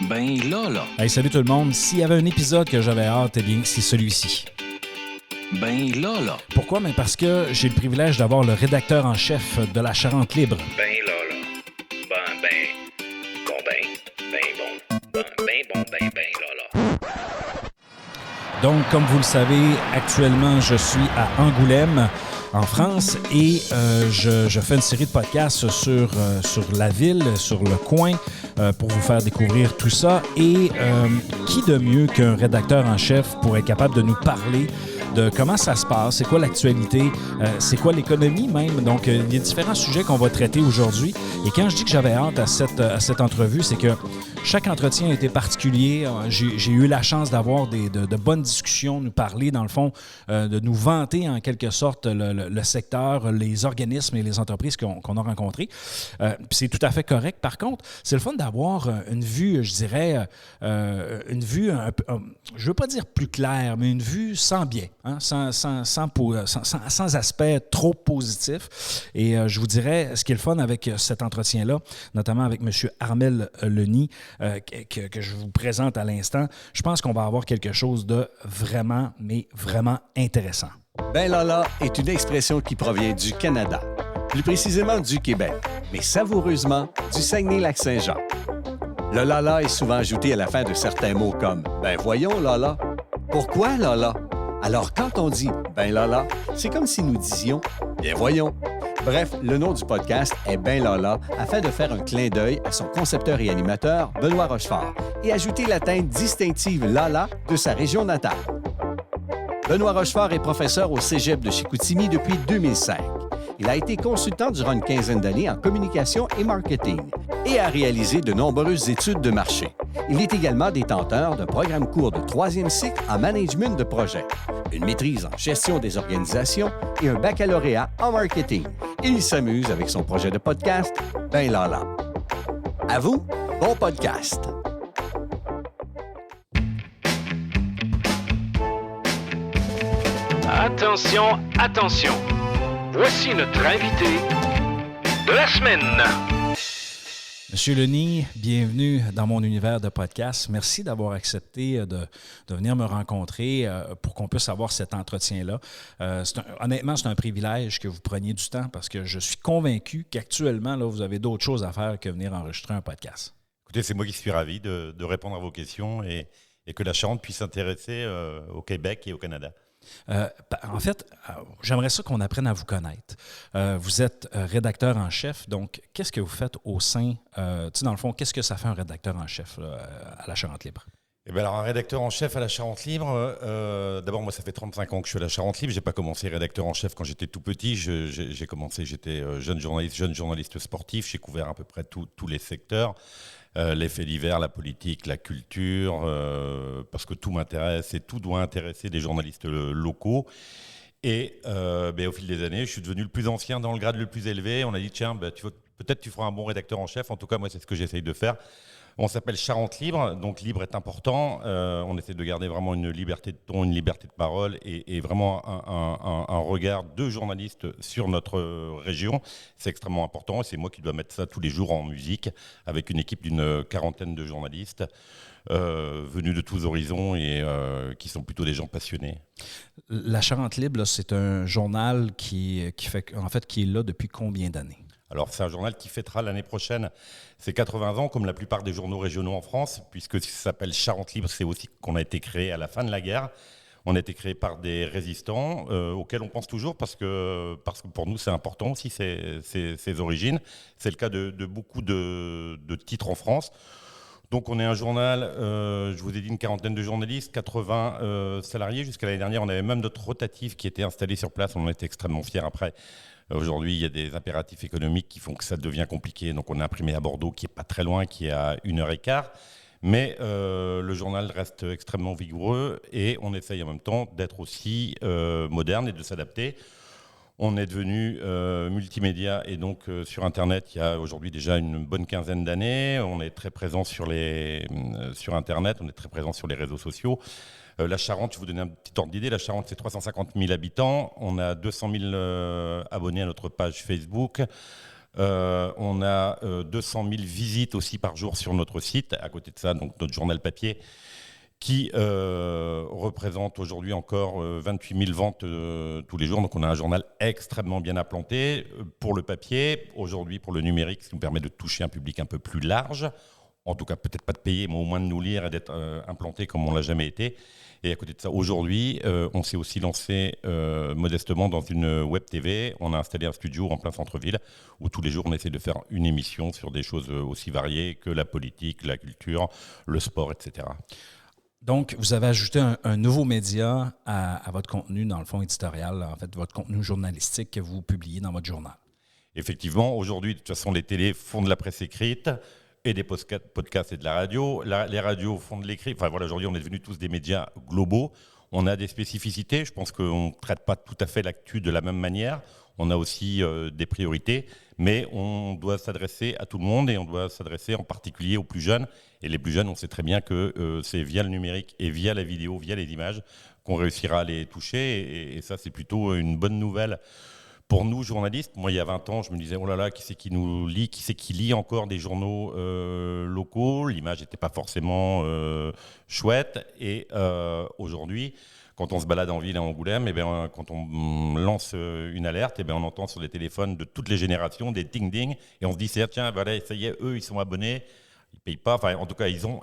Ben là. Hey, salut tout le monde. S'il y avait un épisode que j'avais hâte, eh bien, c'est celui-ci. Ben là. Pourquoi? Ben parce que j'ai le privilège d'avoir le rédacteur en chef de La Charente Libre. Ben là. Ben là. Donc, comme vous le savez, actuellement, je suis à Angoulême, en France, et je fais une série de podcasts sur la ville, sur le coin, pour vous faire découvrir tout ça. Et qui de mieux qu'un rédacteur en chef pour être capable de nous parler de comment ça se passe, c'est quoi l'actualité, c'est quoi l'économie même. Donc, il y a différents sujets qu'on va traiter aujourd'hui. Et quand je dis que j'avais hâte à cette entrevue, c'est que chaque entretien a été particulier. J'ai eu la chance d'avoir de bonnes discussions, nous parler, dans le fond, de nous vanter en quelque sorte le secteur, les organismes et les entreprises qu'on a rencontrés. Puis c'est tout à fait correct. Par contre, c'est le fun d'avoir une vue, je dirais, une vue, je ne veux pas dire plus claire, mais une vue sans biais, hein, sans aspect trop positif. Et je vous dirais, ce qui est le fun avec cet entretien-là, notamment avec M. Armel Leny, que je vous présente à l'instant, je pense qu'on va avoir quelque chose de vraiment, mais vraiment intéressant. Ben lala est une expression qui provient du Canada, plus précisément du Québec, mais savoureusement du Saguenay-Lac-Saint-Jean. Le lala est souvent ajouté à la fin de certains mots comme « Ben voyons lala ». Pourquoi lala? Alors quand on dit « Ben lala », c'est comme si nous disions « Bien voyons ». Bref, le nom du podcast est Ben Lala afin de faire un clin d'œil à son concepteur et animateur, Benoît Rochefort, et ajouter la teinte distinctive Lala de sa région natale. Benoît Rochefort est professeur au Cégep de Chicoutimi depuis 2005. Il a été consultant durant une quinzaine d'années en communication et marketing et a réalisé de nombreuses études de marché. Il est également détenteur d'un programme court de 3e cycle en management de projet, une maîtrise en gestion des organisations et un baccalauréat en marketing. Il s'amuse avec son projet de podcast, Ben Lala. À vous, bon podcast! Attention! Voici notre invité de la semaine. Monsieur Leny, bienvenue dans mon univers de podcast. Merci d'avoir accepté de venir me rencontrer pour qu'on puisse avoir cet entretien-là. Honnêtement, c'est un privilège que vous preniez du temps parce que je suis convaincu qu'actuellement, là, vous avez d'autres choses à faire que venir enregistrer un podcast. Écoutez, c'est moi qui suis ravi de répondre à vos questions et que la Charente puisse s'intéresser au Québec et au Canada. En fait, j'aimerais ça qu'on apprenne à vous connaître. Vous êtes rédacteur en chef, donc qu'est-ce que vous faites au sein, dans le fond, qu'est-ce que ça fait un rédacteur en chef là, à la Charente Libre? Eh bien, alors, un rédacteur en chef à la Charente Libre, d'abord, moi, ça fait 35 ans que je suis à la Charente Libre. Je n'ai pas commencé rédacteur en chef quand j'étais tout petit. J'ai commencé, j'étais jeune journaliste sportif. J'ai couvert à peu près tous les secteurs. Les faits divers, la politique, la culture, parce que tout m'intéresse et tout doit intéresser des journalistes locaux. Et au fil des années, je suis devenu le plus ancien dans le grade le plus élevé. On a dit, tiens, peut-être tu feras un bon rédacteur en chef. En tout cas, moi, c'est ce que j'essaye de faire. On s'appelle Charente Libre, donc libre est important. On essaie de garder vraiment une liberté de ton, une liberté de parole et vraiment un regard de journaliste sur notre région. C'est extrêmement important et c'est moi qui dois mettre ça tous les jours en musique avec une équipe d'une quarantaine de journalistes venus de tous horizons et qui sont plutôt des gens passionnés. La Charente Libre, là, c'est un journal qui est là depuis combien d'années? Alors, c'est un journal qui fêtera l'année prochaine ses 80 ans, comme la plupart des journaux régionaux en France, puisque ça s'appelle Charente Libre, c'est aussi qu'on a été créé à la fin de la guerre. On a été créé par des résistants auxquels on pense toujours parce que pour nous, c'est important aussi, ces origines. C'est le cas de beaucoup de titres en France. Donc, on est un journal, je vous ai dit une quarantaine de journalistes, 80 salariés. Jusqu'à l'année dernière, on avait même notre rotatif qui était installé sur place. On en était extrêmement fiers après. Aujourd'hui, il y a des impératifs économiques qui font que ça devient compliqué. Donc, on a imprimé à Bordeaux, qui n'est pas très loin, qui est à 1h15. Mais le journal reste extrêmement vigoureux et on essaye en même temps d'être aussi moderne et de s'adapter. On est devenu multimédia et donc sur Internet, il y a aujourd'hui déjà une bonne quinzaine d'années. On est très présent sur Internet, on est très présent sur les réseaux sociaux. La Charente, je vais vous donner un petit ordre d'idée. La Charente, c'est 350 000 habitants. On a 200 000 abonnés à notre page Facebook. On a 200 000 visites aussi par jour sur notre site. À côté de ça, donc notre journal papier, qui représente aujourd'hui encore 28 000 ventes tous les jours. Donc on a un journal extrêmement bien implanté pour le papier, aujourd'hui pour le numérique, ce qui nous permet de toucher un public un peu plus large. En tout cas, peut-être pas de payer, mais au moins de nous lire et d'être implanté comme on l'a jamais été. Et à côté de ça, aujourd'hui, on s'est aussi lancé modestement dans une web TV. On a installé un studio en plein centre-ville où tous les jours, on essaie de faire une émission sur des choses aussi variées que la politique, la culture, le sport, etc. Donc, vous avez ajouté un nouveau média à votre contenu, dans le fond éditorial, en fait, votre contenu journalistique que vous publiez dans votre journal. Effectivement, aujourd'hui, de toute façon, les télés font de la presse écrite et des podcasts et de la radio. Les radios font de l'écrit. Enfin voilà, aujourd'hui, on est devenus tous des médias globaux. On a des spécificités. Je pense qu'on ne traite pas tout à fait l'actu de la même manière. On a aussi des priorités, mais on doit s'adresser à tout le monde et on doit s'adresser en particulier aux plus jeunes. Et les plus jeunes, on sait très bien que c'est via le numérique et via la vidéo, via les images, qu'on réussira à les toucher. Et ça, c'est plutôt une bonne nouvelle pour nous, journalistes. Moi, il y a 20 ans, je me disais, oh là là, qui c'est qui nous lit, qui c'est qui lit encore des journaux locaux. L'image n'était pas forcément chouette. Et aujourd'hui, quand on se balade en ville à Angoulême, et bien, quand on lance une alerte, et bien, on entend sur les téléphones de toutes les générations des ding-ding. Et on se dit, tiens, voilà, ça y est, eux, ils sont abonnés. Ils ne payent pas. Enfin, en tout cas, ils ont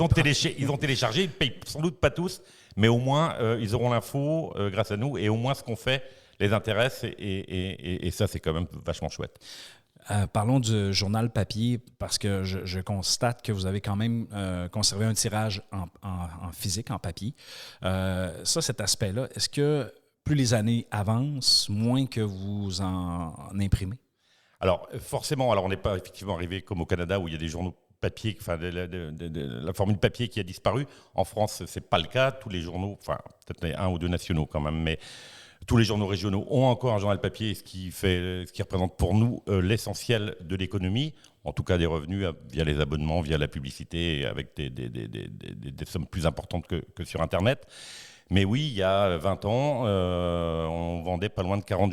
téléchargé. Ils ne payent sans doute pas tous. Mais au moins, ils auront l'info grâce à nous. Et au moins, ce qu'on fait les intéresse et ça, c'est quand même vachement chouette. Parlons du journal papier, parce que je constate que vous avez quand même conservé un tirage en physique, en papier. Cet aspect-là, est-ce que plus les années avancent, moins que vous en imprimez? Alors, forcément, on n'est pas effectivement arrivé comme au Canada où il y a des journaux papier, enfin la formule papier qui a disparu. En France, ce n'est pas le cas. Tous les journaux, enfin peut-être un ou deux nationaux quand même, mais tous les journaux régionaux ont encore un journal papier, ce qui représente pour nous l'essentiel de l'économie, en tout cas des revenus via les abonnements, via la publicité, avec des sommes plus importantes que sur Internet. Mais oui, il y a 20 ans, on vendait pas loin de 40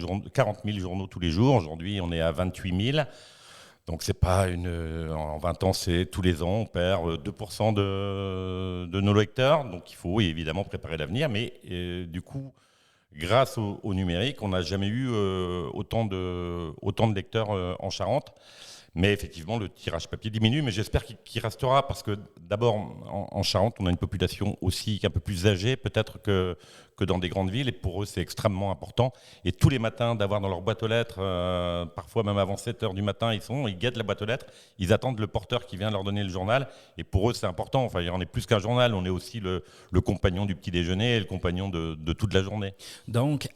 000 journaux tous les jours. Aujourd'hui, on est à 28 000. Donc, c'est pas en 20 ans, c'est tous les ans, on perd 2% de nos lecteurs. Donc, il faut évidemment préparer l'avenir. Mais du coup, grâce au numérique, on n'a jamais eu autant de lecteurs en Charente. Mais effectivement, le tirage papier diminue, mais j'espère qu'il restera parce que d'abord, en Charente, on a une population aussi un peu plus âgée peut-être que dans des grandes villes, et pour eux, c'est extrêmement important. Et tous les matins, d'avoir dans leur boîte aux lettres, parfois même avant 7 h du matin, ils guettent la boîte aux lettres, ils attendent le porteur qui vient leur donner le journal, et pour eux, c'est important. Enfin, on est plus qu'un journal, on est aussi le compagnon du petit déjeuner et le compagnon de toute la journée. Donc,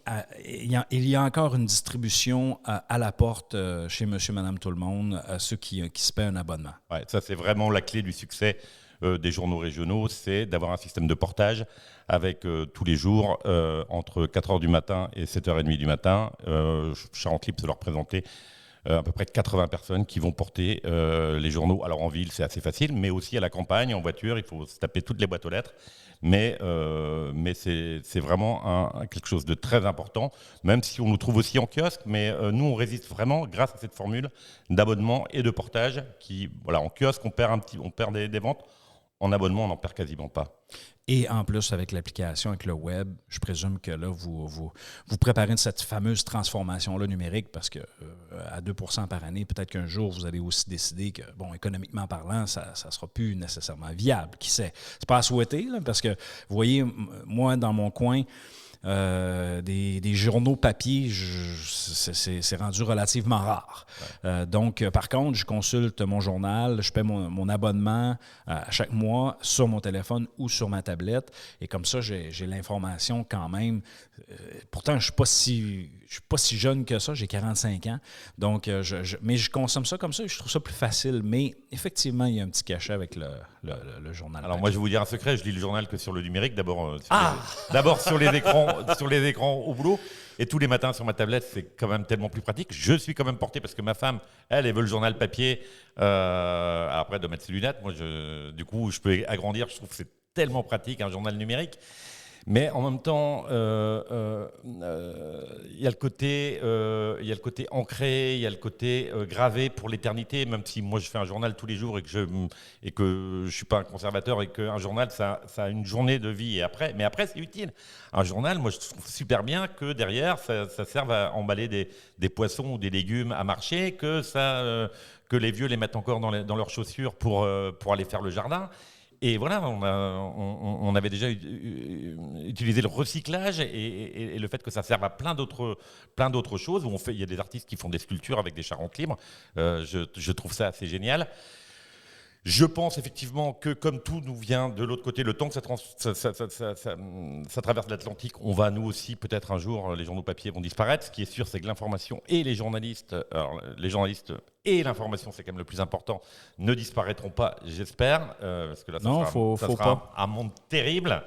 il y a encore une distribution à la porte chez monsieur, madame, tout le monde, ceux qui se paient un abonnement. Ouais, ça, c'est vraiment la clé du succès des journaux régionaux, c'est d'avoir un système de portage avec tous les jours, entre 4 h du matin et 7 h 30 du matin. Charente Libre, c'est leur présenter à peu près 80 personnes qui vont porter les journaux. Alors en ville, c'est assez facile, mais aussi à la campagne, en voiture, il faut se taper toutes les boîtes aux lettres. Mais c'est vraiment quelque chose de très important, même si on nous trouve aussi en kiosque. Mais nous, on résiste vraiment grâce à cette formule d'abonnement et de portage qui, voilà, en kiosque, on perd des ventes. En abonnement, on n'en perd quasiment pas. Et en plus, avec l'application, avec le web, je présume que là, vous préparez cette fameuse transformation-là numérique parce que à 2% par année, peut-être qu'un jour, vous allez aussi décider que, bon, économiquement parlant, ça ne sera plus nécessairement viable. Qui sait? C'est pas à souhaiter, là, parce que, vous voyez, moi, dans mon coin, des journaux papier, c'est rendu relativement rare. Ouais. Donc, par contre, je consulte mon journal, je paie mon abonnement à chaque mois sur mon téléphone ou sur ma tablette. Et comme ça, j'ai l'information quand même. Pourtant, je ne suis pas si jeune que ça, j'ai 45 ans. Donc, mais je consomme ça comme ça et je trouve ça plus facile. Mais effectivement, il y a un petit cachet avec le journal. Alors, moi, je vais vous dire un secret, je lis le journal que sur le numérique. D'abord sur les écrans au boulot. Et tous les matins sur ma tablette, c'est quand même tellement plus pratique. Je suis quand même porté parce que ma femme, elle veut le journal papier. Après, elle doit mettre ses lunettes. Moi, du coup, je peux agrandir. Je trouve que c'est tellement pratique, un journal numérique. Mais en même temps, il y a le côté ancré, il y a le côté gravé pour l'éternité, même si moi je fais un journal tous les jours et que je suis pas un conservateur et qu'un journal ça a une journée de vie et après, mais après c'est utile. Un journal, moi je trouve super bien que derrière ça serve à emballer des poissons ou des légumes à marché, que les vieux les mettent encore dans leurs chaussures pour aller faire le jardin. Et voilà, on avait déjà utilisé le recyclage et le fait que ça serve à plein d'autres choses. Il y a des artistes qui font des sculptures avec des charentes libres. Je trouve ça assez génial. Je pense effectivement que comme tout nous vient de l'autre côté, le temps que ça traverse l'Atlantique, on va nous aussi peut-être un jour, les journaux papier vont disparaître. Ce qui est sûr, c'est que l'information et les journalistes et l'information, c'est quand même le plus important, ne disparaîtront pas, j'espère, parce que là, ça sera un monde terrible.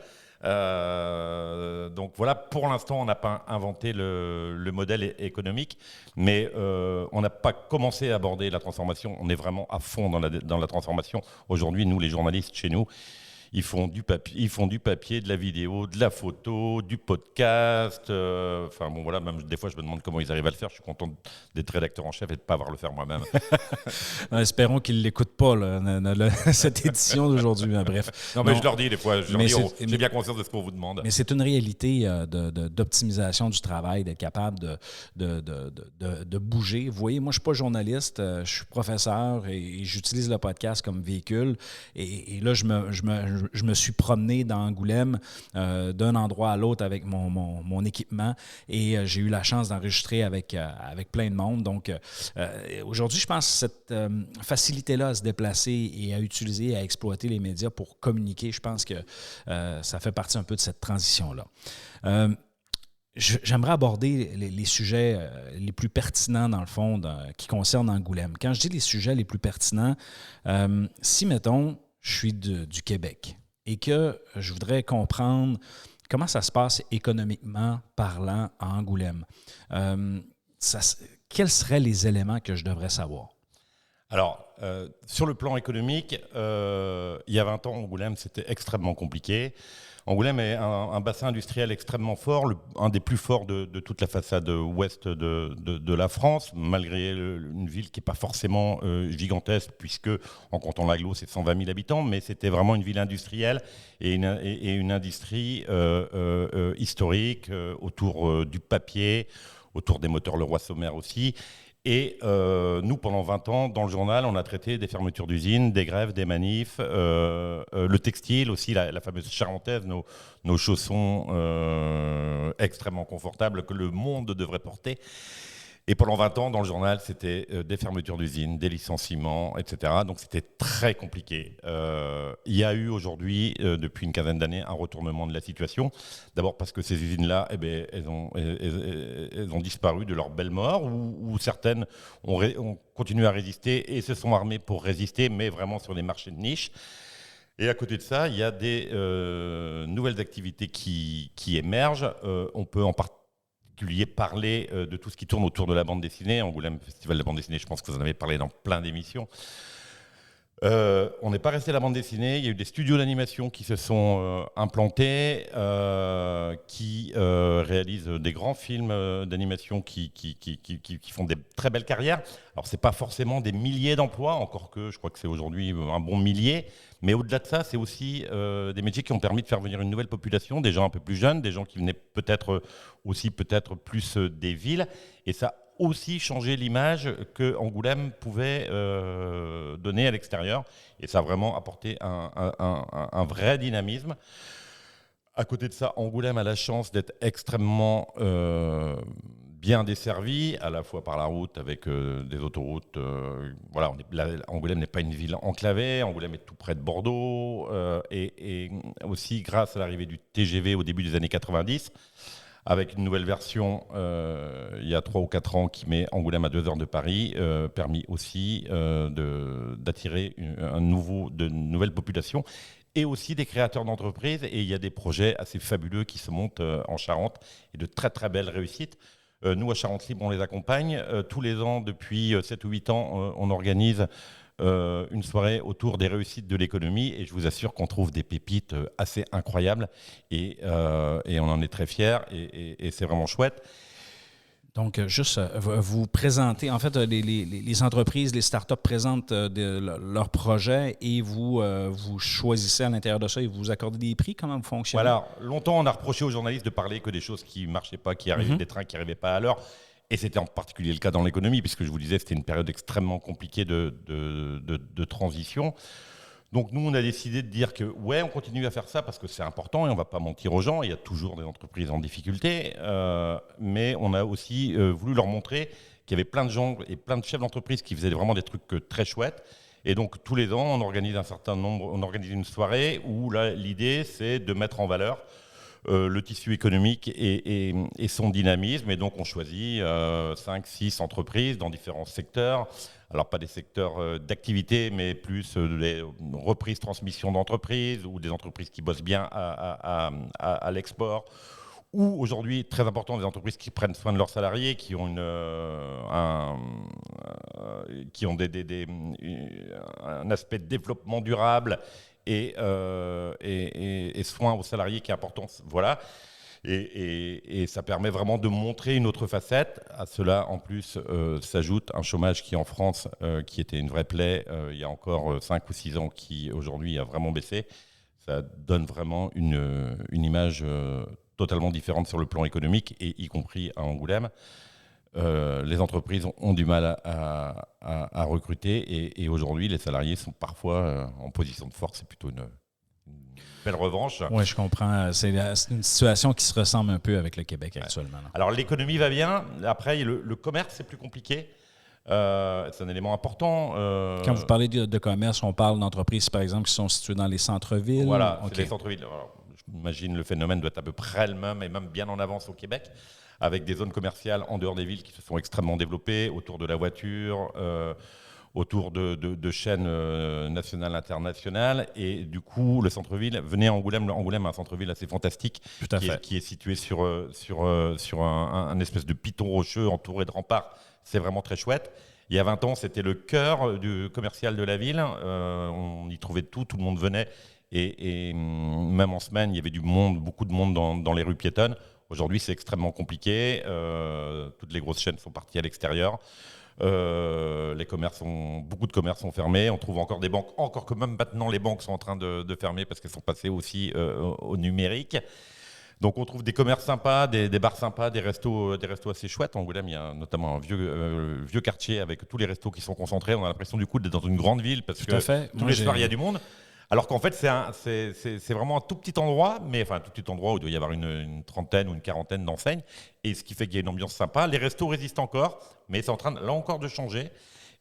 Donc voilà, pour l'instant, on n'a pas inventé le modèle économique, mais on n'a pas commencé à aborder la transformation. On est vraiment à fond dans la transformation. Aujourd'hui, nous, les journalistes, chez nous, ils font du papier, de la vidéo, de la photo, du podcast. Enfin bon voilà, même des fois je me demande comment ils arrivent à le faire. Je suis content d'être rédacteur en chef et de ne pas avoir à le faire moi-même. Espérons qu'ils ne l'écoutent pas, cette édition d'aujourd'hui. Hein, bref. Non, mais je leur dis des fois, j'ai bien conscience de ce qu'on vous demande. Mais c'est une réalité d'optimisation du travail, d'être capable de bouger. Vous voyez, moi je ne suis pas journaliste, je suis professeur et j'utilise le podcast comme véhicule. Et là, je me suis promené dans Angoulême d'un endroit à l'autre avec mon équipement et j'ai eu la chance d'enregistrer avec plein de monde. Donc, aujourd'hui, je pense que cette facilité-là à se déplacer et à utiliser, à exploiter les médias pour communiquer, je pense que ça fait partie un peu de cette transition-là. J'aimerais aborder les sujets les plus pertinents, dans le fond, qui concernent Angoulême. Quand je dis les sujets les plus pertinents, si, mettons, je suis du Québec et que je voudrais comprendre comment ça se passe économiquement parlant à Angoulême. Quels seraient les éléments que je devrais savoir? Alors, sur le plan économique, il y a 20 ans, Angoulême, c'était extrêmement compliqué. Angoulême est un bassin industriel extrêmement fort, un des plus forts de toute la façade ouest de la France, malgré une ville qui n'est pas forcément gigantesque, puisque en comptant l'agglo, c'est 120 000 habitants, mais c'était vraiment une ville industrielle et une industrie historique autour du papier, autour des moteurs Leroy-Somer aussi. Et nous, pendant 20 ans, dans le journal, on a traité des fermetures d'usines, des grèves, des manifs, le textile aussi, la fameuse charentaise, nos chaussons extrêmement confortables que le monde devrait porter. Et pendant 20 ans, dans le journal, c'était des fermetures d'usines, des licenciements, etc. Donc c'était très compliqué. Il y a eu aujourd'hui, depuis une quinzaine d'années, un retournement de la situation. D'abord parce que ces usines-là, elles ont disparu de leur belle mort, ou certaines ont continué à résister et se sont armées pour résister, mais vraiment sur des marchés de niche. Et à côté de ça, il y a des nouvelles activités qui émergent. On peut en parler de tout ce qui tourne autour de la bande dessinée. Angoulême Festival de la bande dessinée, je pense que vous en avez parlé dans plein d'émissions. On n'est pas resté à la bande dessinée. Il y a eu des studios d'animation qui se sont implantés, qui réalisent des grands films d'animation qui font des très belles carrières. Alors, ce n'est pas forcément des milliers d'emplois, encore que je crois que c'est aujourd'hui un bon millier. Mais au-delà de ça, c'est aussi des métiers qui ont permis de faire venir une nouvelle population, des gens un peu plus jeunes, des gens qui venaient peut-être plus des villes. Et ça aussi changer l'image que Angoulême pouvait donner à l'extérieur. Et ça a vraiment apporté un vrai dynamisme. À côté de ça, Angoulême a la chance d'être extrêmement bien desservi, à la fois par la route avec des autoroutes. Voilà, Angoulême n'est pas une ville enclavée, Angoulême est tout près de Bordeaux, et aussi grâce à l'arrivée du TGV au début des années 90, avec une nouvelle version il y a 3 ou 4 ans qui met Angoulême à 2 heures de Paris, permis aussi d'attirer de nouvelles populations et aussi des créateurs d'entreprises. Et il y a des projets assez fabuleux qui se montent en Charente et de très très belles réussites. Nous, à Charente Libre, on les accompagne. Tous les ans, depuis 7 ou 8 ans, on organise une soirée autour des réussites de l'économie et je vous assure qu'on trouve des pépites assez incroyables et on en est très fiers et c'est vraiment chouette. Donc, juste vous présentez, en fait, les entreprises, les startups présentent leurs projets et vous choisissez à l'intérieur de ça et vous accordez des prix. Comment vous fonctionnez? Voilà, longtemps on a reproché aux journalistes de parler que des choses qui ne marchaient pas, qui arrivaient, des trains qui n'arrivaient pas à l'heure. Et c'était en particulier le cas dans l'économie, puisque je vous disais, c'était une période extrêmement compliquée de transition. Donc nous, on a décidé de dire que ouais, on continue à faire ça parce que c'est important et on ne va pas mentir aux gens. Il y a toujours des entreprises en difficulté, mais on a aussi voulu leur montrer qu'il y avait plein de gens et plein de chefs d'entreprise qui faisaient vraiment des trucs très chouettes. Et donc tous les ans, on organise on organise une soirée où là, l'idée, c'est de mettre en valeur le tissu économique et son dynamisme. Et donc, on choisit 5, 6 entreprises dans différents secteurs. Alors, pas des secteurs d'activité, mais plus des reprises, transmissions d'entreprises ou des entreprises qui bossent bien à l'export. Ou aujourd'hui, très important, des entreprises qui prennent soin de leurs salariés, qui ont un aspect de développement durable et soin aux salariés qui est important. Voilà. Et ça permet vraiment de montrer une autre facette. À cela, en plus, s'ajoute un chômage qui, en France, qui était une vraie plaie il y a encore 5 ou 6 ans, qui aujourd'hui a vraiment baissé. Ça donne vraiment une image totalement différente sur le plan économique, et y compris à Angoulême. Les entreprises ont du mal à recruter et aujourd'hui, les salariés sont parfois en position de force. C'est plutôt une belle revanche. Oui, je comprends. C'est une situation qui se ressemble un peu avec le Québec actuellement. Là. Alors, l'économie va bien. Après, le commerce, c'est plus compliqué. C'est un élément important. Quand vous parlez de commerce, on parle d'entreprises, par exemple, qui sont situées dans les centres-villes. Voilà, c'est Okay. les centres-villes. Alors, j'imagine le phénomène doit être à peu près le même, et même bien en avance au Québec, avec des zones commerciales en dehors des villes qui se sont extrêmement développées, autour de la voiture, autour de chaînes nationales, internationales. Et du coup, le centre-ville, venez à Angoulême. Angoulême a un centre-ville assez fantastique qui est situé sur un espèce de piton rocheux entouré de remparts. C'est vraiment très chouette. Il y a 20 ans, c'était le cœur du commercial de la ville. On y trouvait tout le monde venait. Et même en semaine, il y avait du monde, beaucoup de monde dans les rues piétonnes. Aujourd'hui, c'est extrêmement compliqué. Toutes les grosses chaînes sont parties à l'extérieur. Beaucoup de commerces sont fermés. On trouve encore des banques, encore que même maintenant, les banques sont en train de fermer parce qu'elles sont passées aussi au numérique. Donc, on trouve des commerces sympas, des bars sympas, des restos assez chouettes. En Angoulême, il y a notamment un vieux quartier avec tous les restos qui sont concentrés. On a l'impression du coup d'être dans une grande ville parce que tous les soirs, il y a du monde. Alors qu'en fait, c'est vraiment un tout petit endroit, mais enfin un tout petit endroit où il doit y avoir une trentaine ou une quarantaine d'enseignes, et ce qui fait qu'il y a une ambiance sympa. Les restos résistent encore, mais c'est en train, là encore, de changer.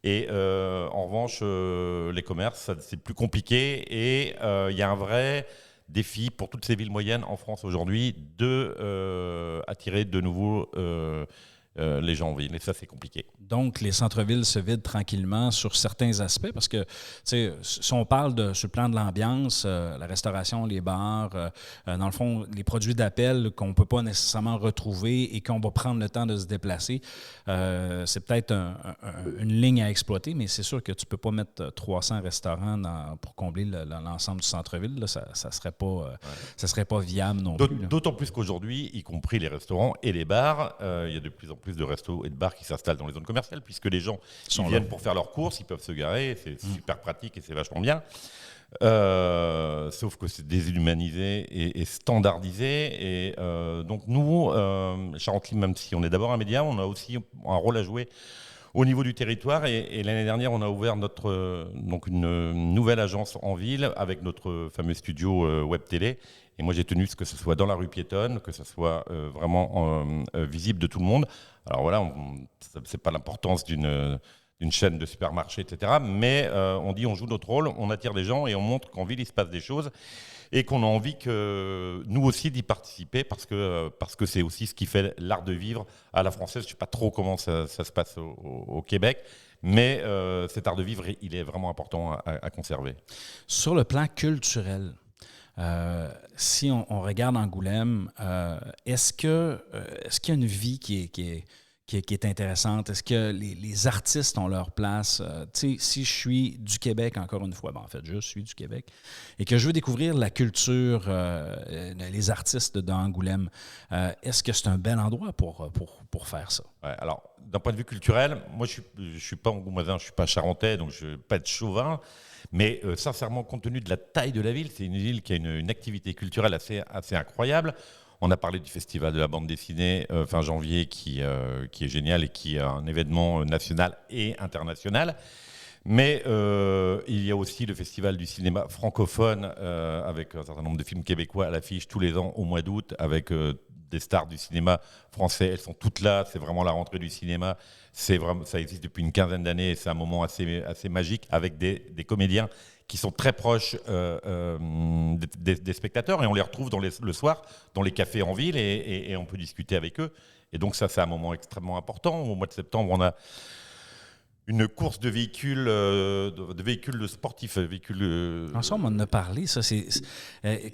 Et en revanche, les commerces, c'est plus compliqué, et il y a un vrai défi pour toutes ces villes moyennes en France aujourd'hui de attirer de nouveau les gens en ville, et ça, c'est compliqué. Donc, les centres-villes se vident tranquillement sur certains aspects parce que, tu sais, si on parle sur le plan de l'ambiance, la restauration, les bars, dans le fond, les produits d'appel qu'on ne peut pas nécessairement retrouver et qu'on va prendre le temps de se déplacer, c'est peut-être une ligne à exploiter, mais c'est sûr que tu ne peux pas mettre 300 restaurants pour combler l'ensemble du centre-ville. Là, ça serait pas viable non plus. D'autant plus qu'aujourd'hui, y compris les restaurants et les bars, il y a de plus en plus de restos et de bars qui s'installent dans les zones commerciales, puisque les gens viennent pour faire leurs courses, ils peuvent se garer, c'est super pratique et c'est vachement bien. Sauf que c'est déshumanisé et standardisé. Et donc nous, Charente Libre, même si on est d'abord un média, on a aussi un rôle à jouer au niveau du territoire. Et l'année dernière, on a ouvert donc une nouvelle agence en ville avec notre fameux studio web télé. Et moi, j'ai tenu que ce soit dans la rue piétonne, que ce soit vraiment visible de tout le monde. Alors voilà, c'est pas l'importance d'une chaîne de supermarché, etc. Mais on joue notre rôle, on attire des gens et on montre qu'en ville, il se passe des choses et qu'on a envie que nous aussi d'y participer parce que c'est aussi ce qui fait l'art de vivre à la française. Je ne sais pas trop comment ça se passe au Québec, mais cet art de vivre, il est vraiment important à conserver. Sur le plan culturel, si on regarde Angoulême, est-ce qu'il y a une vie qui qui est intéressante? Est-ce que les artistes ont leur place? Tu sais, si je suis du Québec, encore une fois, en fait, je suis du Québec, et que je veux découvrir la culture, les artistes d'Angoulême, est-ce que c'est un bel endroit pour faire ça? Ouais, alors, d'un point de vue culturel, moi, je suis pas angoumoisin, je suis pas charentais, donc je ne vais pas être chauvin. Mais sincèrement, compte tenu de la taille de la ville, c'est une ville qui a une activité culturelle assez incroyable. On a parlé du festival de la bande dessinée fin janvier qui est génial et qui est un événement national et international. Mais il y a aussi le festival du cinéma francophone avec un certain nombre de films québécois à l'affiche tous les ans au mois d'août avec des stars du cinéma français. Elles sont toutes là, c'est vraiment la rentrée du cinéma. Ça existe depuis une quinzaine d'années et c'est un moment assez magique avec des comédiens qui sont très proches des spectateurs et on les retrouve le soir dans les cafés en ville et on peut discuter avec eux. Et donc ça, c'est un moment extrêmement important. Au mois de septembre, on a une course de véhicules, sportifs. Ensemble, on en a parlé. Ça,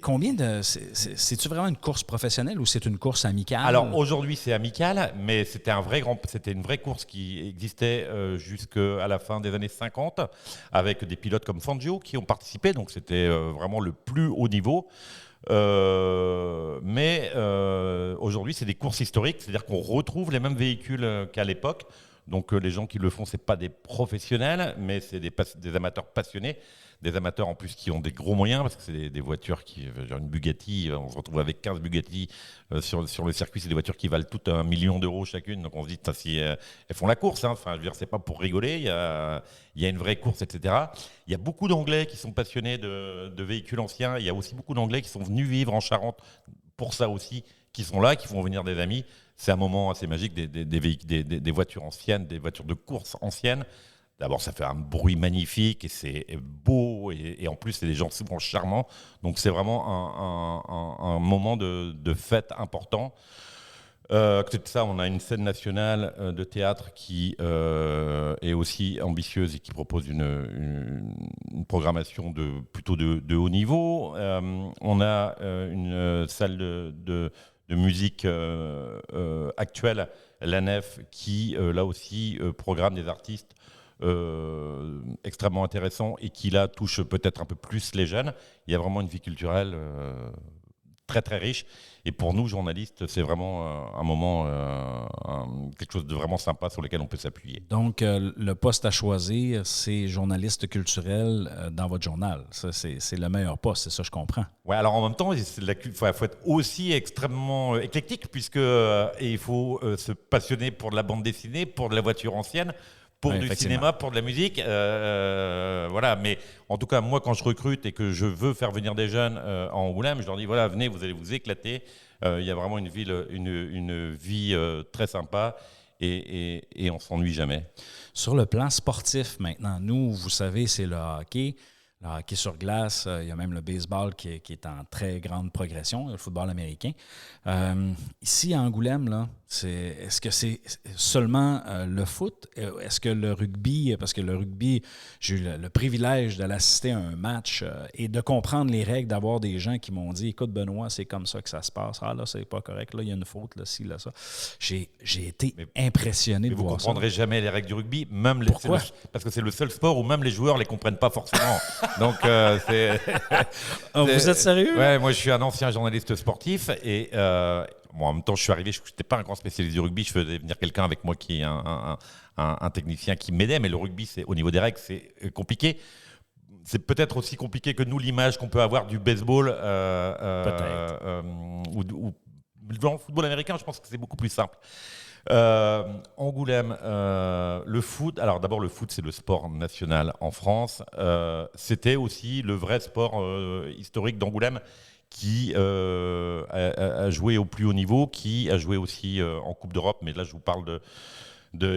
combien de. C'est-tu vraiment une course professionnelle ou c'est une course amicale? Alors aujourd'hui, c'est amical, mais c'était une vraie course qui existait jusqu'à la fin des années 50, avec des pilotes comme Fangio qui ont participé. Donc c'était vraiment le plus haut niveau. Mais aujourd'hui, c'est des courses historiques, c'est-à-dire qu'on retrouve les mêmes véhicules qu'à l'époque. Donc les gens qui le font, c'est pas des professionnels, mais c'est des amateurs passionnés, des amateurs en plus qui ont des gros moyens, parce que c'est des voitures genre une Bugatti, on se retrouve avec 15 Bugatti sur le circuit, c'est des voitures qui valent toutes 1 million d'euros chacune, donc on se dit, si elles font la course, hein. Enfin, je veux dire, c'est pas pour rigoler, il y a une vraie course, etc. Il y a beaucoup d'Anglais qui sont passionnés de véhicules anciens, il y a aussi beaucoup d'Anglais qui sont venus vivre en Charente pour ça aussi, qui sont là, qui font venir des amis. C'est un moment assez magique, des voitures anciennes, des voitures de course anciennes. D'abord, ça fait un bruit magnifique et c'est beau et en plus, c'est des gens souvent charmants. Donc, c'est vraiment un moment de fête important. À côté de ça, on a une scène nationale de théâtre qui est aussi ambitieuse et qui propose une programmation plutôt de haut niveau. On a une salle de musique actuelle, la Nef, qui là aussi programme des artistes extrêmement intéressants et qui là touche peut-être un peu plus les jeunes. Il y a vraiment une vie culturelle très très riche et pour nous journalistes c'est vraiment un moment quelque chose de vraiment sympa sur lequel on peut s'appuyer. Donc le poste à choisir c'est journaliste culturel dans votre journal, ça c'est le meilleur poste, c'est ça je comprends. Ouais, alors en même temps il faut être aussi extrêmement éclectique puisque il faut se passionner pour de la bande dessinée, pour de la voiture ancienne, pour du cinéma, pour de la musique, voilà. Mais en tout cas, moi, quand je recrute et que je veux faire venir des jeunes en Angoulême, je leur dis voilà, venez, vous allez vous éclater. Il y a vraiment une vie très sympa et on s'ennuie jamais. Sur le plan sportif, maintenant, nous, vous savez, c'est le hockey. Le hockey sur glace, il y a même le baseball qui est en très grande progression, le football américain. Ici, à Angoulême, là, est-ce que c'est seulement le foot? Est-ce que le rugby, parce que le rugby, j'ai eu le privilège d'aller assister à un match et de comprendre les règles, d'avoir des gens qui m'ont dit « Écoute, Benoît, c'est comme ça que ça se passe. Ah là, c'est pas correct. Là, il y a une faute, là, ci, là, ça. » J'ai été impressionné de voir ça. Vous ne comprendrez jamais les règles du rugby. Pourquoi? Parce que c'est le seul sport où même les joueurs ne les comprennent pas forcément. Donc, c'est... Vous êtes sérieux? Ouais, moi, je suis un ancien journaliste sportif et... Bon, en même temps, je suis arrivé, je n'étais pas un grand spécialiste du rugby, je faisais venir quelqu'un avec moi qui est un technicien qui m'aidait, mais le rugby, au niveau des règles, c'est compliqué. C'est peut-être aussi compliqué que nous, l'image qu'on peut avoir du baseball ou dans le football américain, je pense que c'est beaucoup plus simple. Angoulême, le foot. Alors d'abord, le foot, c'est le sport national en France. C'était aussi le vrai sport historique d'Angoulême qui a joué au plus haut niveau, qui a joué aussi en Coupe d'Europe, mais là je vous parle de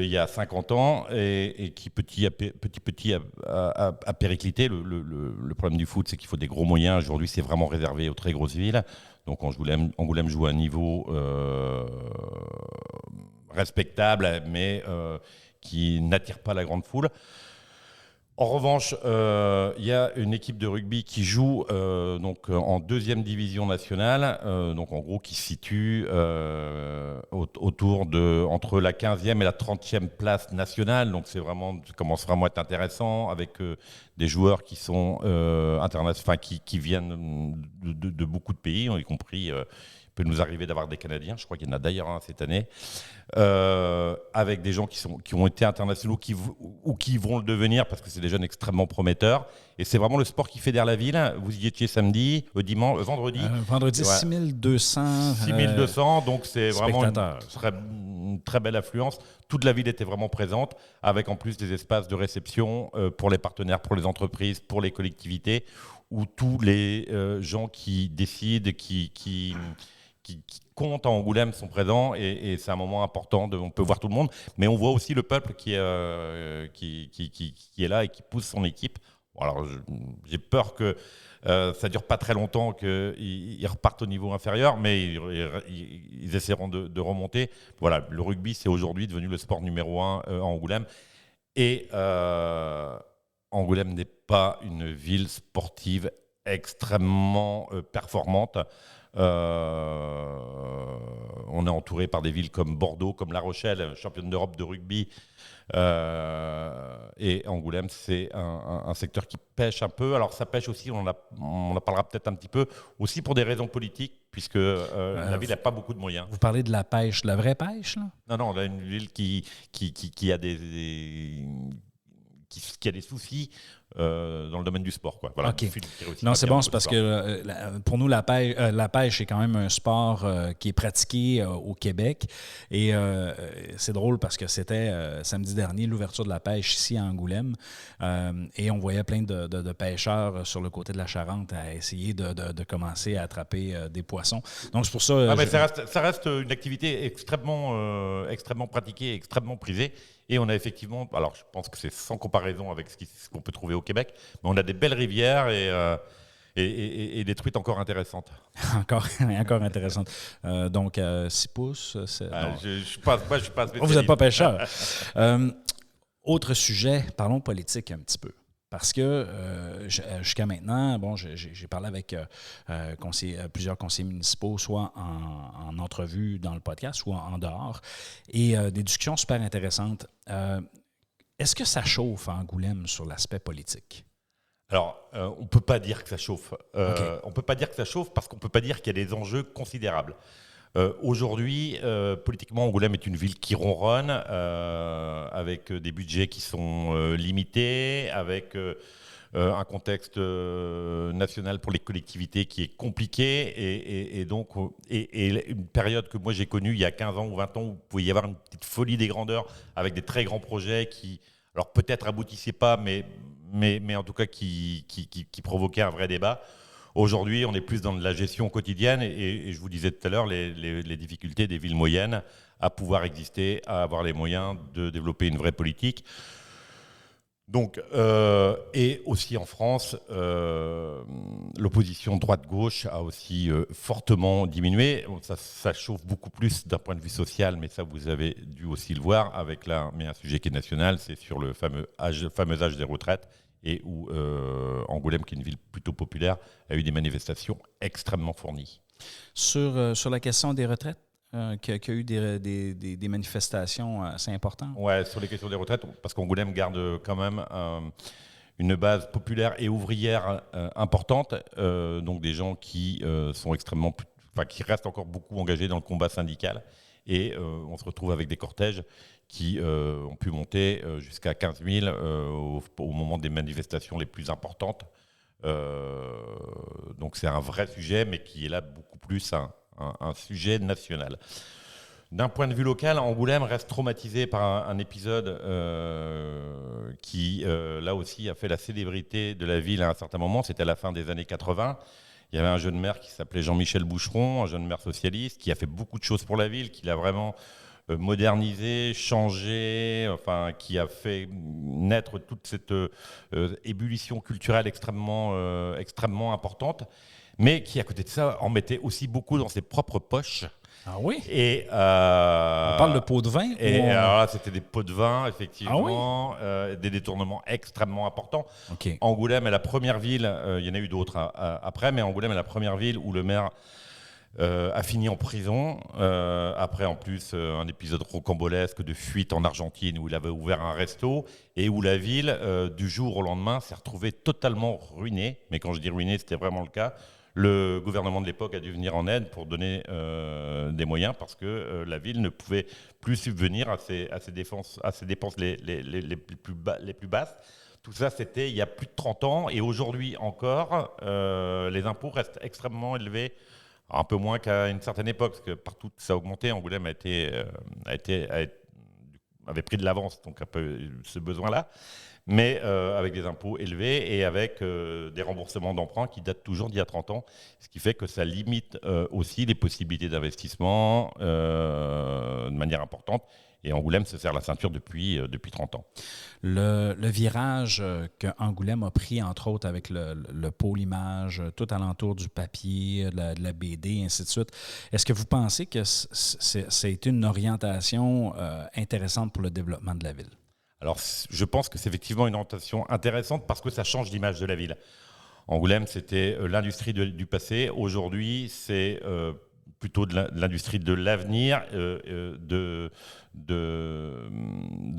il y a 50 ans, et qui petit à petit a périclité. Le problème du foot, c'est qu'il faut des gros moyens. Aujourd'hui, c'est vraiment réservé aux très grosses villes. Donc Angoulême joue à un niveau respectable, mais qui n'attire pas la grande foule. En revanche, il y a une équipe de rugby qui joue donc en 2e division nationale, donc en gros qui se situe autour de entre la 15e et la 30e place nationale. Donc ça commence vraiment à être intéressant avec des joueurs qui sont internationaux, qui viennent de beaucoup de pays, y compris. Il peut nous arriver d'avoir des Canadiens, je crois qu'il y en a d'ailleurs un cette année, avec des gens qui ont été internationaux ou qui vont le devenir parce que c'est des jeunes extrêmement prometteurs. Et c'est vraiment le sport qui fédère la ville. Vous y étiez samedi, vendredi. Vendredi, Ouais. 6200. 6200, donc c'est vraiment spectateurs. une très belle affluence. Toute la ville était vraiment présente, avec en plus des espaces de réception pour les partenaires, pour les entreprises, pour les collectivités, où tous les gens qui décident, qui comptent à Angoulême sont présents et c'est un moment important. On peut voir tout le monde, mais on voit aussi le peuple qui est là et qui pousse son équipe. Bon, alors j'ai peur que ça dure pas très longtemps, qu'ils repartent au niveau inférieur, mais ils essaieront de remonter. Voilà, le rugby c'est aujourd'hui devenu le sport numéro 1 à Angoulême et Angoulême n'est pas une ville sportive extrêmement performante. On est entouré par des villes comme Bordeaux, comme La Rochelle, championne d'Europe de rugby. Et Angoulême, c'est un secteur qui pêche un peu. Alors ça pêche aussi, on en parlera peut-être un petit peu, aussi pour des raisons politiques, puisque la ville n'a pas beaucoup de moyens. Vous parlez de la pêche, de la vraie pêche, là? Non, on a une ville qui a des soucis dans le domaine du sport, quoi. Voilà. OK. Non, c'est bon, c'est parce que pour nous, la pêche est quand même un sport qui est pratiqué au Québec. Et c'est drôle parce que c'était samedi dernier l'ouverture de la pêche ici à Angoulême. Et on voyait plein de pêcheurs sur le côté de la Charente à essayer de commencer à attraper des poissons. Donc, c'est pour ça... mais ça reste une activité extrêmement pratiquée, extrêmement prisée. Et on a effectivement, alors je pense que c'est sans comparaison avec ce qu'on peut trouver au Québec, mais on a des belles rivières et des truites encore intéressantes. Encore intéressante. Donc, 6 pouces. Je ne suis pas spécialiste. Vous n'êtes pas pêcheur. Autre sujet, parlons politique un petit peu. Parce que jusqu'à maintenant, bon, j'ai parlé avec plusieurs conseillers municipaux, soit en entrevue dans le podcast, soit en dehors, et des discussions super intéressantes. Est-ce que ça chauffe à Angoulême sur l'aspect politique? Alors, on ne peut pas dire que ça chauffe. Okay. On ne peut pas dire que ça chauffe parce qu'on ne peut pas dire qu'il y a des enjeux considérables. Aujourd'hui, politiquement, Angoulême est une ville qui ronronne, avec des budgets qui sont limités, avec un contexte national pour les collectivités qui est compliqué, et donc une période que moi j'ai connue il y a 15 ans ou 20 ans où il pouvait y avoir une petite folie des grandeurs avec des très grands projets qui, alors peut-être aboutissaient pas, mais en tout cas qui provoquaient un vrai débat. Aujourd'hui, on est plus dans de la gestion quotidienne et je vous disais tout à l'heure les difficultés des villes moyennes à pouvoir exister, à avoir les moyens de développer une vraie politique. Donc, et aussi en France, l'opposition droite-gauche a aussi fortement diminué. Ça chauffe beaucoup plus d'un point de vue social, mais ça vous avez dû aussi le voir mais un sujet qui est national, c'est sur le fameux âge des retraites. Et où Angoulême, qui est une ville plutôt populaire, a eu des manifestations extrêmement fournies. Sur la question des retraites, qu'il y a eu des manifestations assez importantes? Oui, sur les questions des retraites, parce qu'Angoulême garde quand même une base populaire et ouvrière importante, donc des gens qui sont qui restent encore beaucoup engagés dans le combat syndical. Et on se retrouve avec des cortèges qui ont pu monter jusqu'à 15 000 au moment des manifestations les plus importantes. Donc c'est un vrai sujet, mais qui est là beaucoup plus un sujet national. D'un point de vue local, Angoulême reste traumatisé par un épisode qui, là aussi, a fait la célébrité de la ville à un certain moment. C'était à la fin des années 80. Il y avait un jeune maire qui s'appelait Jean-Michel Boucheron, un jeune maire socialiste, qui a fait beaucoup de choses pour la ville, qui l'a vraiment modernisé, changé, qui a fait naître toute cette ébullition culturelle extrêmement importante, mais qui, à côté de ça, en mettait aussi beaucoup dans ses propres poches Ah oui? Et, On parle de pots de vin? Et ou on- alors là, c'était des pots de vin, effectivement, des détournements extrêmement importants. OK. Angoulême est la première ville, il y en a eu d'autres après, mais Angoulême est la première ville où le maire a fini en prison. Après, en plus, un épisode rocambolesque de fuite en Argentine où il avait ouvert un resto et où la ville, du jour au lendemain, s'est retrouvée totalement ruinée. Mais quand je dis ruinée, c'était vraiment le cas. Le gouvernement de l'époque a dû venir en aide pour donner des moyens parce que la ville ne pouvait plus subvenir à ses dépenses les plus basses. Tout ça, c'était il y a plus de 30 ans. Et aujourd'hui encore, les impôts restent extrêmement élevés. Un peu moins qu'à une certaine époque, parce que partout ça a augmenté. Angoulême avait pris de l'avance, donc un peu ce besoin-là, mais avec des impôts élevés et avec des remboursements d'emprunts qui datent toujours d'il y a 30 ans, ce qui fait que ça limite aussi les possibilités d'investissement de manière importante. Et Angoulême se serre la ceinture depuis 30 ans. Le virage qu'Angoulême a pris, entre autres, avec le pôle image, tout alentour du papier, de la BD, et ainsi de suite, est-ce que vous pensez que ça a été une orientation intéressante pour le développement de la ville? Alors, je pense que c'est effectivement une orientation intéressante parce que ça change l'image de la ville. Angoulême, c'était l'industrie du passé. Aujourd'hui, c'est plutôt de l'industrie de l'avenir, de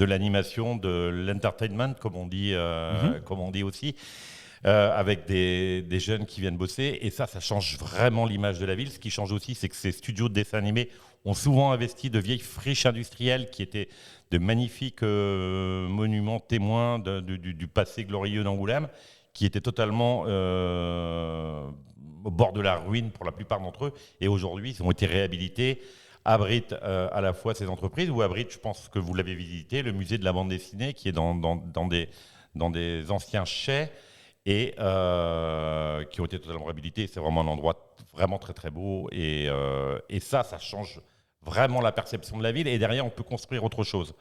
l'animation, de l'entertainment, comme on dit aussi, avec des jeunes qui viennent bosser. Et ça change vraiment l'image de la ville. Ce qui change aussi, c'est que ces studios de dessin animé ont souvent investi de vieilles friches industrielles qui étaient de magnifiques monuments témoins du passé glorieux d'Angoulême, qui étaient totalement au bord de la ruine pour la plupart d'entre eux. Et aujourd'hui, ils ont été réhabilités, abritent à la fois ces entreprises, ou abritent, je pense que vous l'avez visité, le musée de la bande dessinée, qui est dans des anciens chais, et qui ont été totalement réhabilités. C'est vraiment un endroit vraiment très très beau. Et ça change vraiment la perception de la ville. Et derrière, on peut construire autre chose.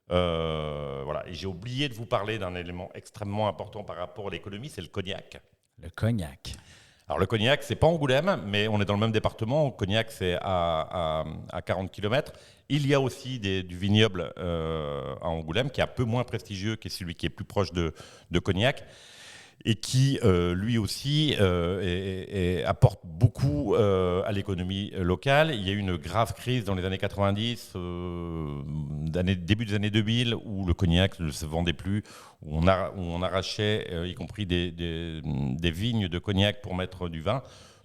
Voilà. Et j'ai oublié de vous parler d'un élément extrêmement important par rapport à l'économie, c'est le cognac. Le cognac. Alors le Cognac, c'est pas Angoulême, mais on est dans le même département. Cognac, c'est à 40 km. Il y a aussi du vignoble à Angoulême, qui est un peu moins prestigieux que celui qui est plus proche de Cognac, et qui, lui aussi, apporte beaucoup à l'économie locale. Il y a eu une grave crise dans les années 90, début des années 2000, où le cognac ne se vendait plus, où on arrachait, y compris des vignes de cognac pour mettre du vin.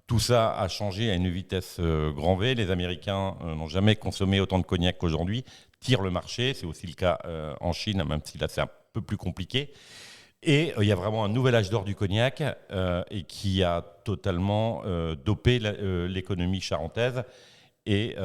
Tout ça a changé à une vitesse grand V. Les Américains n'ont jamais consommé autant de cognac qu'aujourd'hui, tirent le marché. C'est aussi le cas en Chine, même si là c'est un peu plus compliqué. Et il y a vraiment un nouvel âge d'or du cognac et qui a totalement dopé l'économie charentaise. Et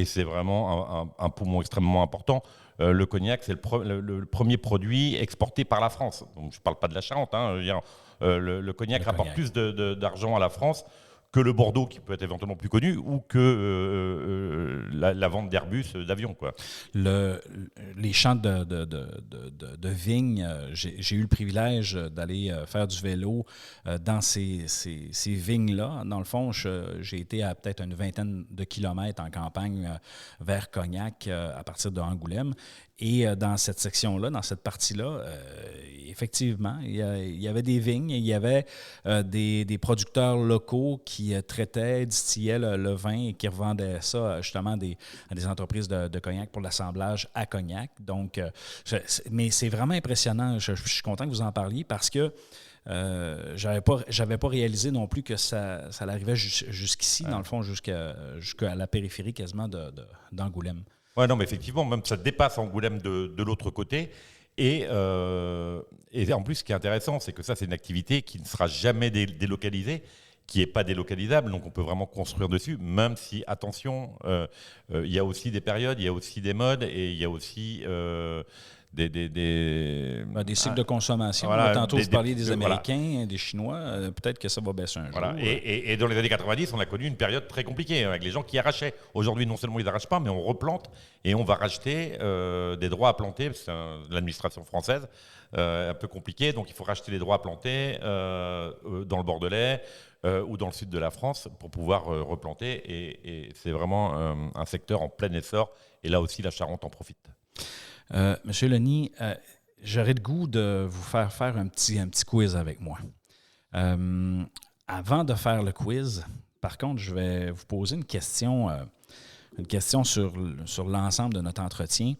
c'est vraiment un poumon extrêmement important. Le cognac, c'est le premier produit exporté par la France. Donc, je ne parle pas de la Charente. Hein, je veux dire, le cognac rapporte plus d'argent à la France que le Bordeaux, qui peut être éventuellement plus connu, ou que la vente d'Airbus, d'avions, quoi. Les champs de vignes, j'ai eu le privilège d'aller faire du vélo dans ces vignes-là. Dans le fond, j'ai été à peut-être une vingtaine de kilomètres en campagne vers Cognac à partir de Angoulême. Et dans cette section-là, dans cette partie-là, effectivement, il y avait des vignes, il y avait des producteurs locaux qui traitaient, distillaient le vin et qui revendaient ça justement à des entreprises de cognac pour l'assemblage à Cognac. Donc, mais c'est vraiment impressionnant. Je suis content que vous en parliez parce que j'avais pas réalisé non plus que ça arrivait jusqu'ici, dans le fond, jusqu'à la périphérie quasiment d'Angoulême. Ouais, non, mais effectivement, même ça dépasse Angoulême de l'autre côté. Et en plus, ce qui est intéressant, c'est que ça, c'est une activité qui ne sera jamais délocalisée, qui n'est pas délocalisable, donc on peut vraiment construire dessus, même si, attention, il y a aussi des périodes, il y a aussi des modes, et il y a aussi Des cycles de consommation. Voilà, Tantôt, vous parliez des voilà. Américains, des Chinois. Peut-être que ça va baisser un jour. Voilà. Et dans les années 90, on a connu une période très compliquée avec les gens qui arrachaient. Aujourd'hui, non seulement ils n'arrachent pas, mais on replante et on va racheter des droits à planter. C'est l'administration française, un peu compliqué. Donc, il faut racheter les droits à planter dans le Bordelais ou dans le sud de la France pour pouvoir replanter. Et c'est vraiment un secteur en plein essor. Et là aussi, la Charente en profite. Monsieur Lenny, j'aurais le goût de vous faire un petit quiz avec moi. Avant de faire le quiz, par contre, je vais vous poser une question sur l'ensemble de notre entretien.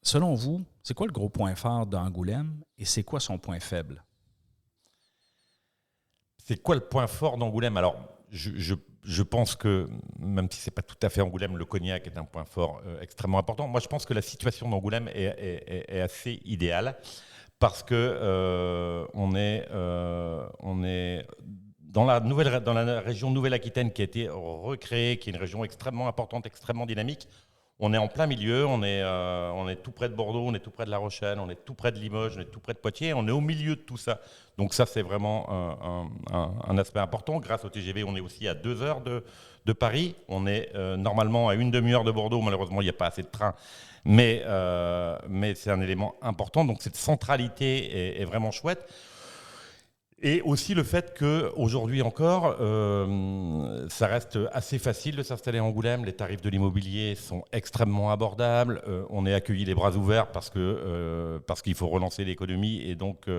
Selon vous, c'est quoi le gros point fort d'Angoulême et c'est quoi son point faible? C'est quoi le point fort d'Angoulême? Alors, je pense que, même si ce n'est pas tout à fait Angoulême, le cognac est un point fort extrêmement important. Moi, je pense que la situation d'Angoulême est assez idéale parce que on est dans la région Nouvelle-Aquitaine qui a été recréée, qui est une région extrêmement importante, extrêmement dynamique. On est en plein milieu, on est tout près de Bordeaux, on est tout près de La Rochelle, on est tout près de Limoges, on est tout près de Poitiers, on est au milieu de tout ça. Donc ça, c'est vraiment un aspect important. Grâce au TGV, on est aussi à 2 heures de Paris. On est normalement à une demi-heure de Bordeaux. Malheureusement, il n'y a pas assez de trains. Mais c'est un élément important. Donc cette centralité est vraiment chouette. Et aussi le fait qu'aujourd'hui encore, ça reste assez facile de s'installer à Angoulême. Les tarifs de l'immobilier sont extrêmement abordables. On est accueillis les bras ouverts parce qu'il faut relancer l'économie. Et donc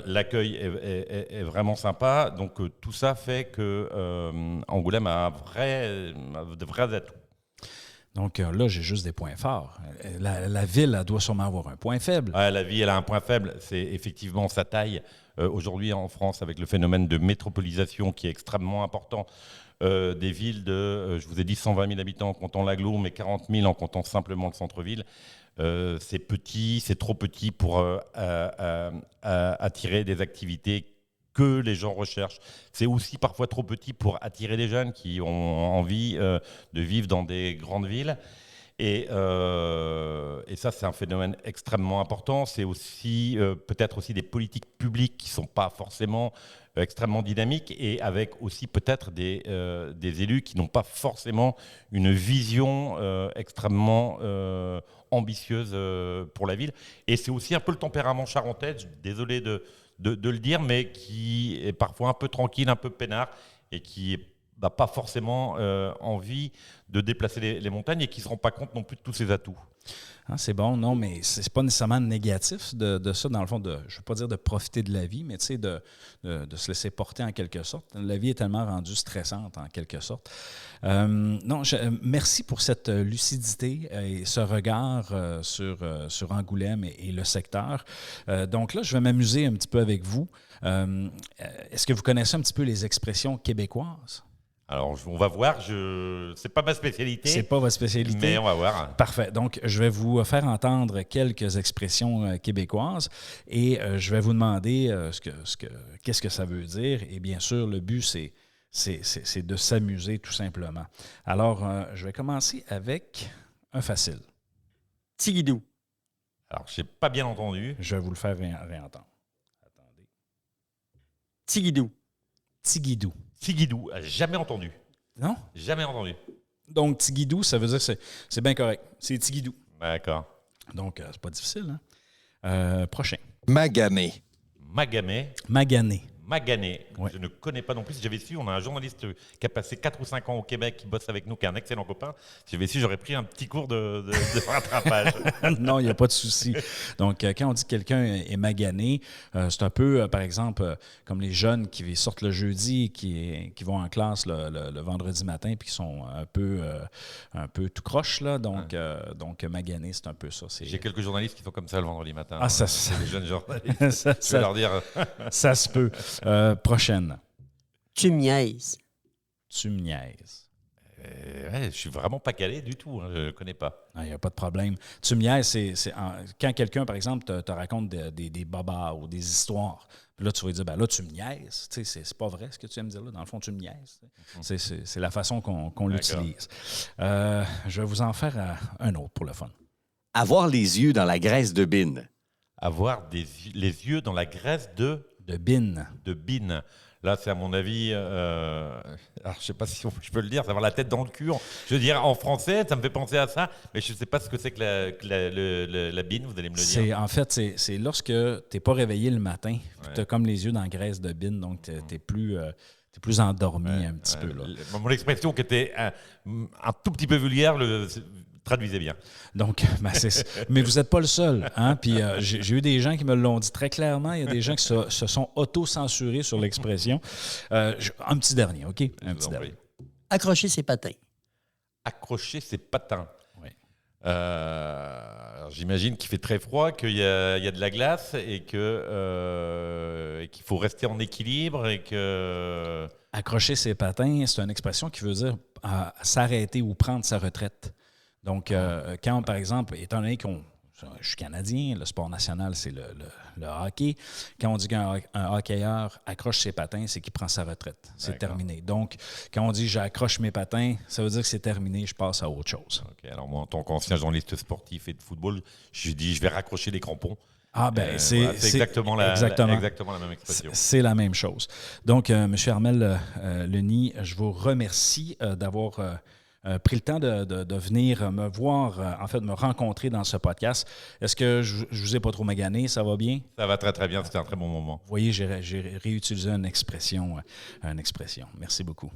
l'accueil est vraiment sympa. Donc tout ça fait que Angoulême a de vrais atouts. Donc là, j'ai juste des points forts. La ville, elle doit sûrement avoir un point faible. Ouais, la ville, elle a un point faible. C'est effectivement sa taille. Aujourd'hui en France, avec le phénomène de métropolisation qui est extrêmement important, des villes de, je vous ai dit 120 000 habitants en comptant l'agglo, mais 40 000 en comptant simplement le centre-ville, c'est petit, c'est trop petit pour attirer des activités que les gens recherchent. C'est aussi parfois trop petit pour attirer des jeunes qui ont envie de vivre dans des grandes villes. Et ça, c'est un phénomène extrêmement important. C'est aussi peut-être aussi des politiques publiques qui ne sont pas forcément extrêmement dynamiques et avec aussi peut-être des élus qui n'ont pas forcément une vision extrêmement ambitieuse pour la ville. Et c'est aussi un peu le tempérament charentais, désolé de le dire, mais qui est parfois un peu tranquille, un peu peinard et qui n'a pas forcément envie de déplacer les montagnes et qui ne se rend pas compte non plus de tous ses atouts. Ah, c'est bon, non, mais c'est pas nécessairement négatif de ça, dans le fond, je ne veux pas dire de profiter de la vie, mais tu sais, de se laisser porter en quelque sorte. La vie est tellement rendue stressante en quelque sorte. Merci pour cette lucidité et ce regard sur Angoulême et le secteur. Donc là, je vais m'amuser un petit peu avec vous. Est-ce que vous connaissez un petit peu les expressions québécoises? Alors, on va voir. C'est pas ma spécialité. C'est pas votre spécialité. Mais on va voir. Parfait. Donc, je vais vous faire entendre quelques expressions québécoises et je vais vous demander qu'est-ce que ça veut dire. Et bien sûr, le but, c'est de s'amuser tout simplement. Alors, je vais commencer avec un facile. Tigidou. Alors, je n'ai pas bien entendu. Je vais vous le faire réentendre. Attendez. Tigidou. Tigidou. Tigidou, jamais entendu. Non? Jamais entendu. Donc, Tigidou, ça veut dire que c'est bien correct. C'est Tigidou. D'accord. Donc, c'est pas difficile, hein? Prochain. Magané. Magané. Magané. Magané. Ouais. Je ne connais pas non plus. Si j'avais su, on a un journaliste qui a passé 4 ou 5 ans au Québec, qui bosse avec nous, qui est un excellent copain. Si j'avais su, j'aurais pris un petit cours de rattrapage. Non, il n'y a pas de souci. Donc, quand on dit que quelqu'un est magané, c'est un peu, par exemple, comme les jeunes qui sortent le jeudi, qui vont en classe le vendredi matin, puis qui sont un peu tout croche, là. Donc, magané, c'est un peu ça. J'ai quelques journalistes qui sont comme ça le vendredi matin. Ah, ça, c'est des jeunes journalistes. Je vais leur dire. Ça se peut. Prochaine. Tu me niaises. Tu me niaises. Ouais, je suis vraiment pas calé du tout. Hein, je ne connais pas. Il n'y a pas de problème. Tu me niaises, c'est quand quelqu'un, par exemple, te raconte des babas ou des histoires. Puis là, tu vas dire, ben là, tu me niaises. Tu sais, c'est pas vrai ce que tu viens me dire là. Dans le fond, tu me niaises. C'est la façon qu'on l'utilise. Je vais vous en faire un autre pour le fun. Avoir les yeux dans la graisse de bine. Avoir les yeux dans la graisse de bine. Là, c'est à mon avis, alors, je ne sais pas si je peux le dire, c'est avoir la tête dans le cul. Je veux dire, en français, ça me fait penser à ça, mais je ne sais pas ce que c'est que la bine, vous allez me le dire. En fait, c'est lorsque tu n'es pas réveillé le matin, tu as comme les yeux dans la graisse de bine, donc tu es plus endormi un petit peu. Là. Mon expression qui était un tout petit peu vulgaire, traduisez bien. Donc, mais vous n'êtes pas le seul. Hein? Puis j'ai eu des gens qui me l'ont dit très clairement. Il y a des gens qui se sont auto-censurés sur l'expression. Un petit dernier, OK? Un petit dernier. Accrocher ses patins. Accrocher ses patins. Oui. Alors, j'imagine qu'il fait très froid, qu'il y a de la glace et qu'il faut rester en équilibre et que... Accrocher ses patins, c'est une expression qui veut dire s'arrêter ou prendre sa retraite. Donc, quand, par exemple, étant donné je suis Canadien, le sport national, c'est le hockey. Quand on dit qu'un hockeyeur accroche ses patins, c'est qu'il prend sa retraite. C'est terminé. Donc, quand on dit « j'accroche mes patins », ça veut dire que c'est terminé, je passe à autre chose. Okay, alors moi, en tant qu'ancien journaliste sportif et de football, je dis « je vais raccrocher les crampons ». Ah ben c'est exactement la même expression. C'est la même chose. Donc, M. Armel Leny, je vous remercie d'avoir... pris le temps de venir me voir, en fait, me rencontrer dans ce podcast. Est-ce que je ne vous ai pas trop magané? Ça va bien? Ça va très, très bien. C'était un très bon moment. Vous voyez, j'ai réutilisé une expression. Merci beaucoup.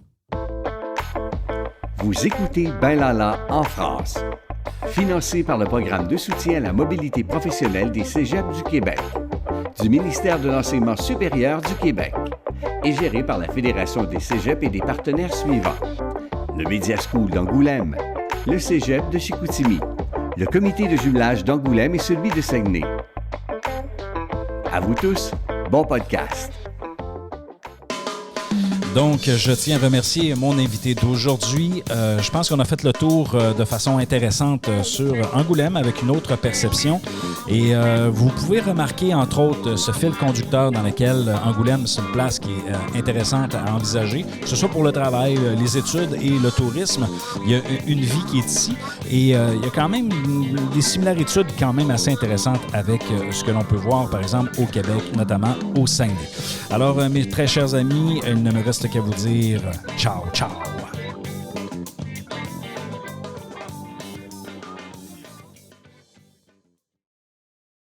Vous écoutez Ben Lala en France. Financé par le programme de soutien à la mobilité professionnelle des Cégeps du Québec, du ministère de l'Enseignement supérieur du Québec et géré par la Fédération des Cégeps et des partenaires suivants. Le Media School d'Angoulême, le Cégep de Chicoutimi, le comité de jumelage d'Angoulême et celui de Saguenay. À vous tous, bon podcast. Donc, je tiens à remercier mon invité d'aujourd'hui. Je pense qu'on a fait le tour de façon intéressante sur Angoulême avec une autre perception. Et vous pouvez remarquer, entre autres, ce fil conducteur dans lequel Angoulême, c'est une place qui est intéressante à envisager, que ce soit pour le travail, les études et le tourisme. Il y a une vie qui est ici et il y a quand même des similitudes quand même assez intéressantes avec ce que l'on peut voir, par exemple, au Québec, notamment au Saguenay. Alors, mes très chers amis, il ne me reste qu'à vous dire ciao, ciao.